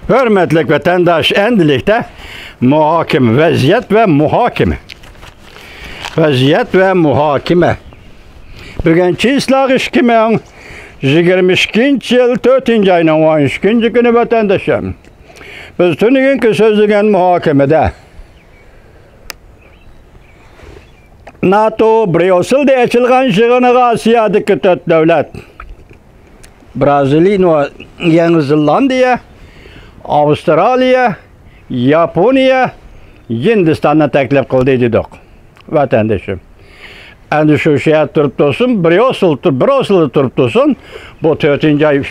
Hürmetlik vatandaş, endilikte muhakeme, vaziyet ve muhakeme. Vaziyet ve muhakeme. Bugünkü İslah işkimen 22. yıl 4. ayının 13. günü vatandaşım. Biz tününkü sözlügen muhakemede NATO Brüssel'de açılgan şığını Asya'daki 4 devlet Brezilya, Yeni Zellandiya, Avustralya, Japonya, Hindistan'a teklif kıldı dedik vatandaşım. Endi şu şeye turup dursun, Brüssel'de turup dursun. Bu 4. ay,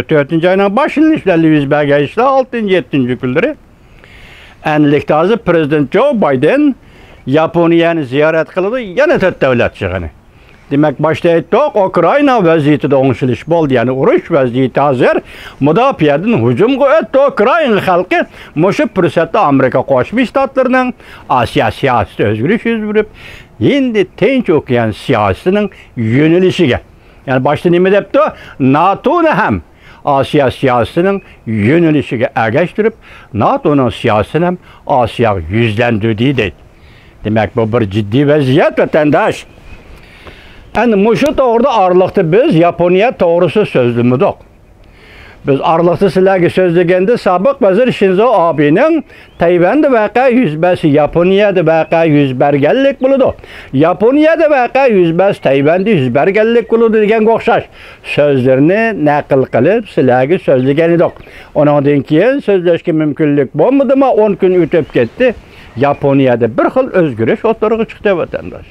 4. ayının başının işlerli yüzberge işte 6. 7. günleri. Endilikte hazır Prezident Joe Biden Japonya'nı ziyaret kıldı, yine 4 devlet çıkını. Demek başta ettik, Ukrayna vaziyeti de oңşылış boldu, yani uruş vaziyeti hazır. Müdafiadan hücum etti Ukrayna halkı. Muşu fırsatda Amerika Koşmuş Ştatlarının Asya siyaseti özgürlüş yüz verip, şimdi Tinç Okyan siyasetinin yönelişine. Yani başta ne depti? NATO'nun hem Asya siyasetinin yönelişine ergeçtirip, NATO'nun siyasetini hem Asya yüzlendirdiği dedi. Demek bu bir ciddi vaziyet vatandaş. Yani muşu doğruda aralıkta biz Japonya doğrusu sözlümüdük. Biz aralıkta sizlerge sözlügende sabık vazir Shinzo Abe'nin Tayvan'da vaka yüzbesi, Japonya'da vaka yüzbergellik buludu. Japonya'da vaka yüzbes, Tayvan'da yüzbergellik buludu degen qoxşaş sözlerini nakil kılıp sizlerge sözlügen edik. Ondan keyin sözleşke mümkünlük bolmadı ama 10 gün ötüp gitti. Japonya'da bir xil özgürlüş oturuğu çıktı vatandaş.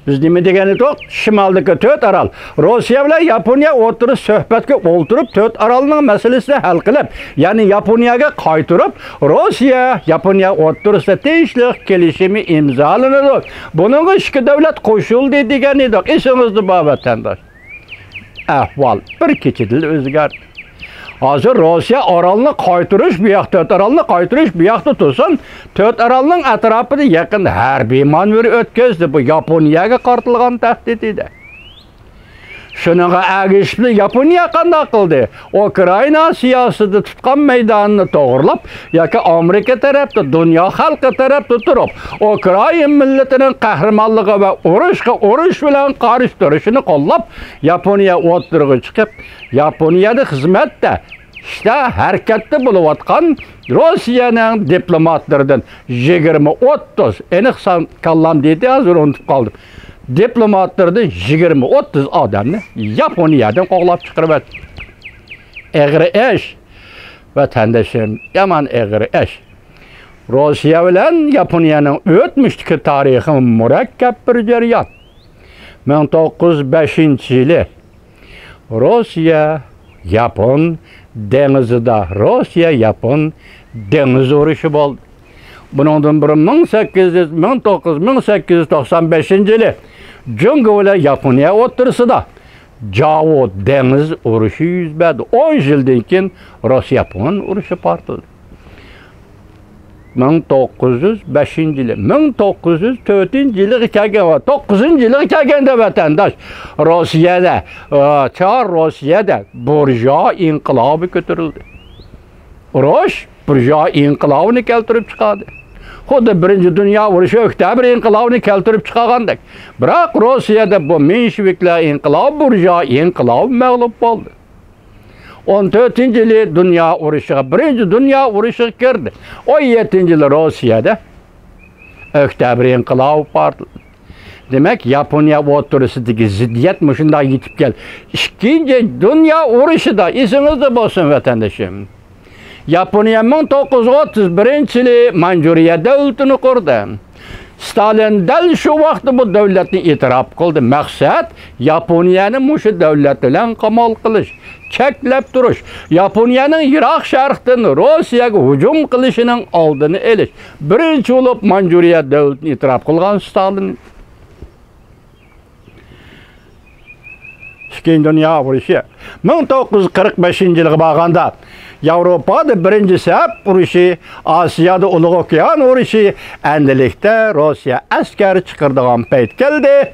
Biz nime degeni edik? Şimaldaki 4 aral. Rusya ile Japonya oturup söhbetke olturup 4 aralının meselesini hal kılıp, yani Japonya'ya kaytırıp Rusya, Japonya oturursa teşlik kelişimi imzalanır. Bunun iki devlet koşuldu degeni edik. İşinizdi bu vatandaş. Ahval bir keçidil özgərdi. Hazır Rusya aralını kaytırış bir yak, 4 aralını kaytırış bir yak tutulsun. 4 aralının etrafını yakın hərbi manevri ötközdi. Bu Japonya'ya qartılgan təhdidiydi. Şununla əgişli Japonya qanda qıldı. Ukrayna siyaseti tutkan meydanını doğrulap, yaki Amerika tərəfdə, dünya xalqı tərəfdə tuturup, Ukrayna milletinin qəhrəmanlığı və uruş bilen qarışdırışını qollap, Japonya oturuğu çıkıp, Japonya'da hizmette, işte hareketli buluvatkan Rusya'nın diplomatlarından 20-30, enik kallam dedi, hazır unutup kaldım. Diplomatlardan 20-30 adamını Japonya'dan qoğlap çıkarıp eğri eş, vatandaşım, yaman eğri eş. Rusya bilen Japonya'nın ötmüşteki tarihi mürekkep bir ceryan. 1905 yılı Rusya, Japon denizida Rusya-Japon deniz uruşu oldu. Bundan biri 1895 yılı Jungo ile Japonya oturusida Jawo deniz uruşu yüz berdi. 10 yıldan keyin Rus-Japon uruşu partıldı. 1905 yılı, 1904 yılı kelgen, 9 yılı kelgende vatandaş Rusya'da, Çar Rusya'da burjuva inkılabı götürüldü. Rus burjuva inkılabını keltirip çıkardı. Xuddi Birinci Dünya Uruşu Oktyabr inkılabını keltirip çıkargandak. Biroq Rusya'da bu Menşeviklar inkılabı burjuva inkılabı mağlup oldu. 14. yılı Dünya Uruşu'na, Birinci Dünya Uruşu'na girdi. 17. yılı Rusya'da Oktyabr inkılabı partıldı. Demek Japonya oturusudaki ziddiyet muşunda yitip gel. İkinci Dünya Uruşu da isinizde bolsun vatandaşım. Japonya 1931 yılı Manjuriya devletini kurdu. Stalin del şu vakti bu devletini itiraf kıldı. Maksat Japonya'nın muşu devletiyle kamal kılış, çeklep duruş. Japonya'nın Irak şarkıdan Rusya'ya hücum kılışının aldığını eliş. Birinci olup Manjuriya devletini itiraf kılgan Stalin. İkinci Dünya Uruşu 1945 yılı bağında Avrupa'da birinci sebep uruşu, Asya'da Uluq Okyan uruşu, endilikte Rusya askeri çıkırdığın peyt geldi.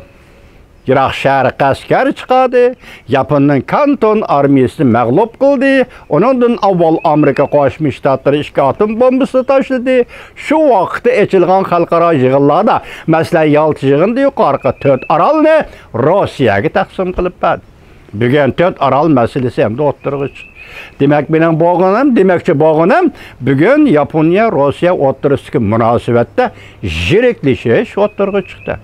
Irak şəhəri askar çıxadı, Yaponun Kanton armiyasını məğlub qıldı, onundan avval Amerika Qoşmuş Ştatları 2 atom bombası taşıdı. Şu vaxtda açılğan xalqara yığınlarda, məsələn, Yalta yığında yuqarıqa 4 aralını Rusiyaga təqsim qılıb bədi. Bugün 4 aral meselesi hem de oturuğa çıktı. Demek benim boğunum, bugün Japonya, Rusya oturuğundaki münasebette jirikleşiş oturuğa çıktı.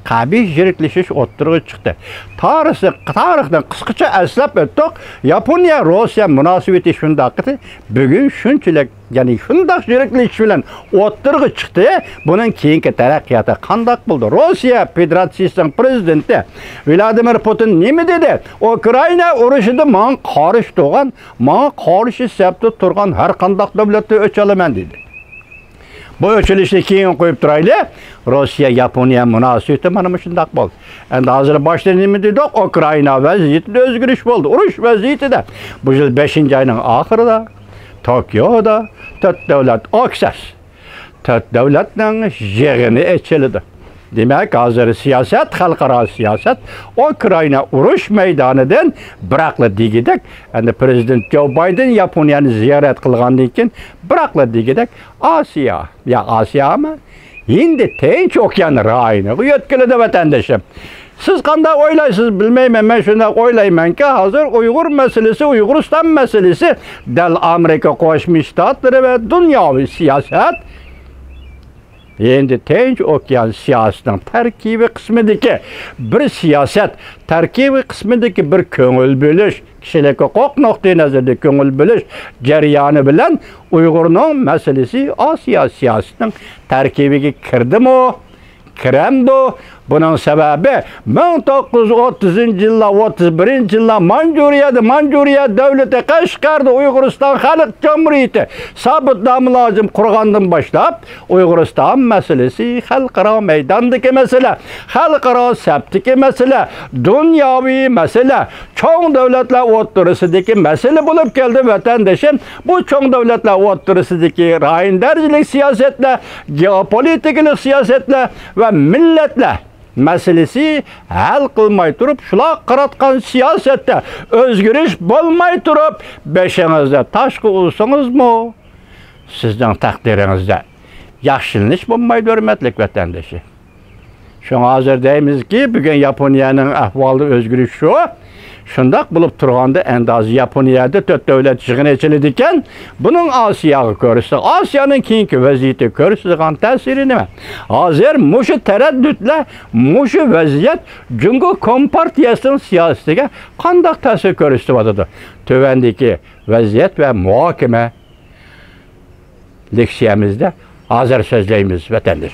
Kabih jirikleşiş oturuğa çıktı. Tarihten kısaca eslap ettik, Japonya, Rusya münasebeti şundakıdı. Bugün şunçilik, yani şundak jirikleşiş bilen oturuğa çıktı. Bunun keyinki terakkiyatı kandak buldu. Rusya Federasyası'nın prezidenti Vladimir Putin ne dedi? Ukrayna uruşida mağa qarşı doğan, mağa qarşı septi turgan her kandak devleti ölçelemen dedi. Bu ölçülüşünü keyin koyup duraylı, Rusya, Japonya münasebeti mana şundak oldu. Endi hazır başta ne dedik? Ukrayna vaziyeti de özgürüş oldu. Uruş vaziyeti de. Bu yıl 5. ayının ahırda, Tokyo'da 4 devlet aksas. 4 devletin yerini eçildi. Demek hazır siyaset, halkara siyaset, Ukrayna uruş meydanıdan bıraklı digidek. Yani Prezident Joe Biden Japonya'nı ziyaret kılgandan için bıraklı digidek Asya, ya Asya mı? Hindi Tinç Okyanı rayını yetkili vatandaşım. Siz kanda oylaysınız bilmeyim, ben şuna oylayım ki hazır Uygur meselesi, Uyguristan meselesi del Amerika Qoşmuş Ştatları ve dünyavi siyaset Endi Tinç Okyan siyasetinin terkibi kısmındaki bir siyaset, terkibi kısmındaki bir köngül bölüş, kişilik hukuk noktayı nazarda köngül bölüş jarayonu bilen Uygur'un meselesi Asya siyasetinin terkibiga kirdi mi? Kiremdi. Bunun sebebi 1930 yılda 31 yılda Manjuriya devleti Kaşgar'da Uyguristan Halk Cumhuriyeti sabit lazım kurgandan başlap Uyguristan meselesi halkara meydandaki mesele, halkara septiki mesele, dünyavi mesele, çoğun devletler oturusundaki mesele bulup geldi vatandaşım. Bu çoğun devletler oturusundaki rayindercilik siyasetle, geopolitiklik siyasetle ve milletle meselesi hal kılmay durup, şula qaratkan siyasette özgürüş bolmay durup, beşinizde taşkı olsanız mı? Sizden takdirinizde yaxşılınış bolmay hürmetlik vatandaşı. Şuna hazır deyimiz ki, bugün Japonya'nın ahvalı özgürüş şu, şundak bulup turganda endi az Japonya'da 4 devlet yığını eçildikken, bunun Asya'yı görürsü, Asya'nın keyinki vaziyeti görürsügan tesiri nime? Hazır muşu tereddütle, muşu vaziyet, Cumhur Kompartiyası'nın siyasetine kandak tesir görürsü vadıdır. Tövendeki vaziyet ve muhakeme leksiyemizde hazır sözleyimiz vatandaş.